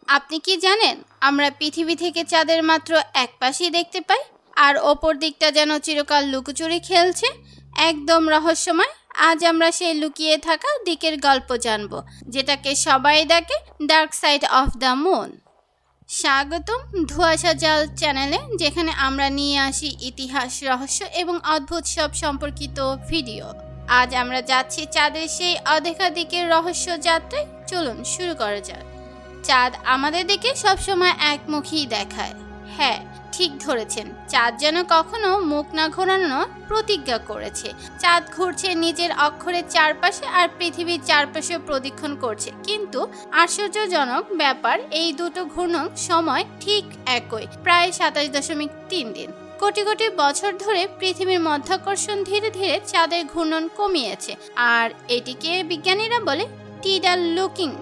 আপনি কি জানেন আমরা পৃথিবী থেকে চাঁদের মাত্র এক পাশেই দেখতে পাই, আর অপর দিকটা যেন চিরকাল লুকোচুরি খেলছে, একদম রহস্যময়। আজ আমরা সেই লুকিয়ে থাকা দিকের গল্প জানব, যেটাকে সবাই ডাকে dark side of the moon. স্বাগতম ধোঁয়াশা জাল চ্যানেলে, যেখানে আমরা নিয়ে আসি ইতিহাস, রহস্য এবং অদ্ভুত সব সম্পর্কিত ভিডিও। আজ আমরা যাচ্ছি চাঁদের সেই অদেখা দিকের রহস্য যাত্রায়। চলুন শুরু করা যাক। চাঁদ আমাদের দিকে সবসময় একমুখী দেখায়। হ্যাঁ, ঠিক ধরেছেন, চাঁদ যেন কখনো মুখ না ঘোরানোর প্রতিজ্ঞা করেছে। চাঁদ ঘুরছে নিজের অক্ষরের চারপাশে, আর পৃথিবীর চারপাশে প্রদক্ষিণ করছে। কিন্তু আশ্চর্যজনক ব্যাপার, এই দুটো ঘূর্ণন সময় ঠিক একই, প্রায় 27.3 দিন। কোটি কোটি বছর ধরে পৃথিবীর মধ্যাকর্ষণ ধীরে ধীরে চাঁদের ঘূর্ণন কমিয়েছে, আর এটিকে বিজ্ঞানীরা বলে টিডাল লুকিং।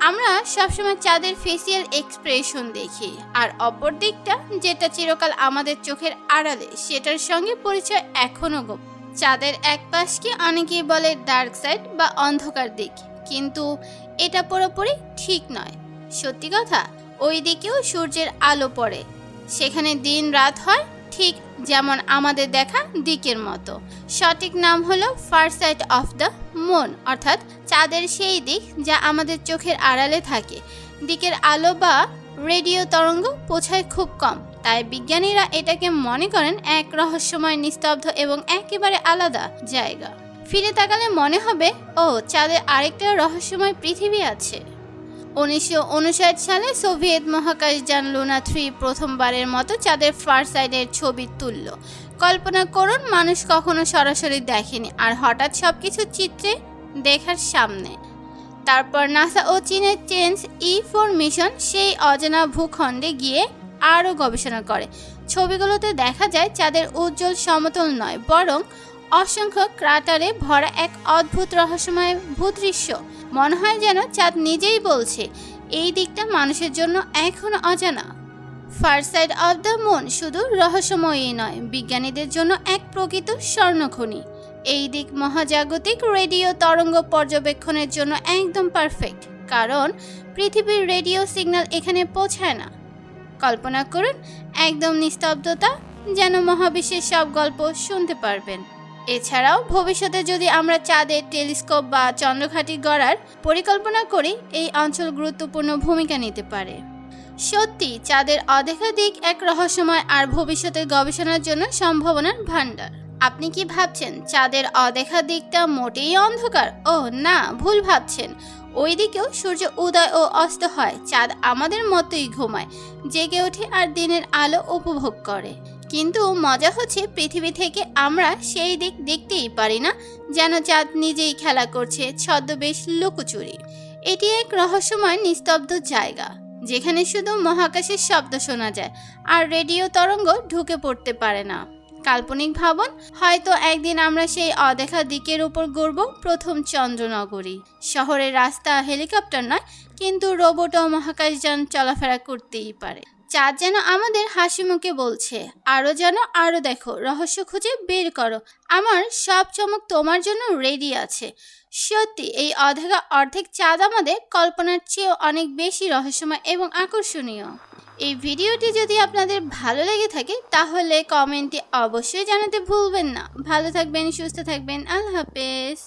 আমরা সবসময় চাঁদের ফেসিয়াল এক্সপ্রেশন দেখি, আর অপর দিকটা, যেটা চিরকাল আমাদের চোখের আড়ালে, সেটার সঙ্গে পরিচয় এখনো গোপন। চাঁদের এক পাশকে অনেকেই বলে ডার্ক সাইড বা অন্ধকার দিক, কিন্তু এটা পুরোপুরি ঠিক নয়। সত্যি কথা, ওই দিকেও সূর্যের আলো পড়ে, সেখানে দিন রাত হয়, ঠিক যেমন আমাদের দেখা দিকের মতো। সঠিক নাম হলো far side of the moon, অর্থাৎ চাঁদের সেই দিক যা আমাদের চোখের আড়ালে থাকে। দিকের আলো বা রেডিও তরঙ্গ পৌঁছায় খুব কম, তাই বিজ্ঞানীরা এটাকে মনে করেন এক রহস্যময়, নিস্তব্ধ এবং একেবারে আলাদা জায়গা। ফিরে তাকালে মনে হবে, ও, চাঁদের আরেকটা রহস্যময় পৃথিবী আছে। 1959 সালে সোভিয়েত মহাকাশযান লুনা 3 প্রথমবারের মতো চাঁদের ফার সাইডের ছবি তুলল। কল্পনা করুন, মানুষ কখনো সরাসরি দেখেনি, আর হঠাৎ সবকিছু চিত্রে দেখার সামনে। তারপর নাসা ও চীনের চেঞ্জ E4 মিশন সেই অজানা ভূখণ্ডে গিয়ে আরও গবেষণা করে। ছবিগুলোতে দেখা যায় চাঁদের উজ্জ্বল সমতল নয়, বরং অসংখ্য ক্রাটারে ভরা এক অদ্ভুত রহস্যময় ভূদৃশ্য। মনে হয় যেন চাঁদ নিজেই বলছে, এই দিকটা মানুষের জন্য এখনো অজানা। Far side of the moon শুধু রহস্যময়ই নয়, বিজ্ঞানীদের জন্য এক প্রকৃত স্বর্ণখনি। এই দিক মহাজাগতিক রেডিও তরঙ্গ পর্যবেক্ষণের জন্য একদম পারফেক্ট, কারণ পৃথিবীর রেডিও সিগন্যাল এখানে পৌঁছায় না। কল্পনা করুন, একদম নিস্তব্ধতা, যেন মহাবিশ্বের সব গল্প শুনতে পারবেন। এছাড়াও ভবিষ্যতে যদি আমরা চাঁদের টেলিস্কোপ বা চন্দ্রঘাঁটি গড়ার পরিকল্পনা করি, এই অঞ্চল গুরুত্বপূর্ণ ভূমিকা নিতে পারে। সত্যি চাঁদের অদেখা দিক এক রহস্যময়, আর ভবিষ্যতের গবেষণার জন্য সম্ভাবনার ভাণ্ডার। আপনি কি ভাবছেন চাঁদের অদেখা দিকটা মোটেই অন্ধকার? ও না, ভুল ভাবছেন। ওই দিকেও সূর্য উদয় ও অস্ত হয়। চাঁদ আমাদের মতোই ঘুমায়, জেগে ওঠে আর দিনের আলো উপভোগ করে। কিন্তু মজা হচ্ছে, পৃথিবী থেকে আমরা সেই দিক দেখতেই পারি না, যেন চাঁদ নিজেই খেলা করছে ছদ্মবেশ লুকোচুরি। এটি এক রহস্যময়, নিস্তব্ধ জায়গা, যেখানে শুধু মহাকাশের শব্দ শোনা যায়, আর রেডিও তরঙ্গ ঢুকে পড়তে পারে না। কাল্পনিক ভাবন, হয়তো একদিন আমরা সেই অদেখা দিকের উপর গড়ব প্রথম চন্দ্রনগরী। শহরের রাস্তা হেলিকপ্টার নয়, কিন্তু রোবট ও মহাকাশযান চলাফেরা করতেই পারে। চাঁদ যেন আমাদের হাসি মুখে বলছে, আরও জানো, আরও দেখো, রহস্য খুঁজে বের করো, আমার সব চমক তোমার জন্য রেডি আছে। সত্যি, এই অর্ধেক চাঁদ আমাদের কল্পনার চেয়েও অনেক বেশি রহস্যময় এবং আকর্ষণীয়। এই ভিডিওটি যদি আপনাদের ভালো লেগে থাকে, তাহলে কমেন্টে অবশ্যই জানাতে ভুলবেন না। ভালো থাকবেন, সুস্থ থাকবেন, আল্লাহ হাফেজ।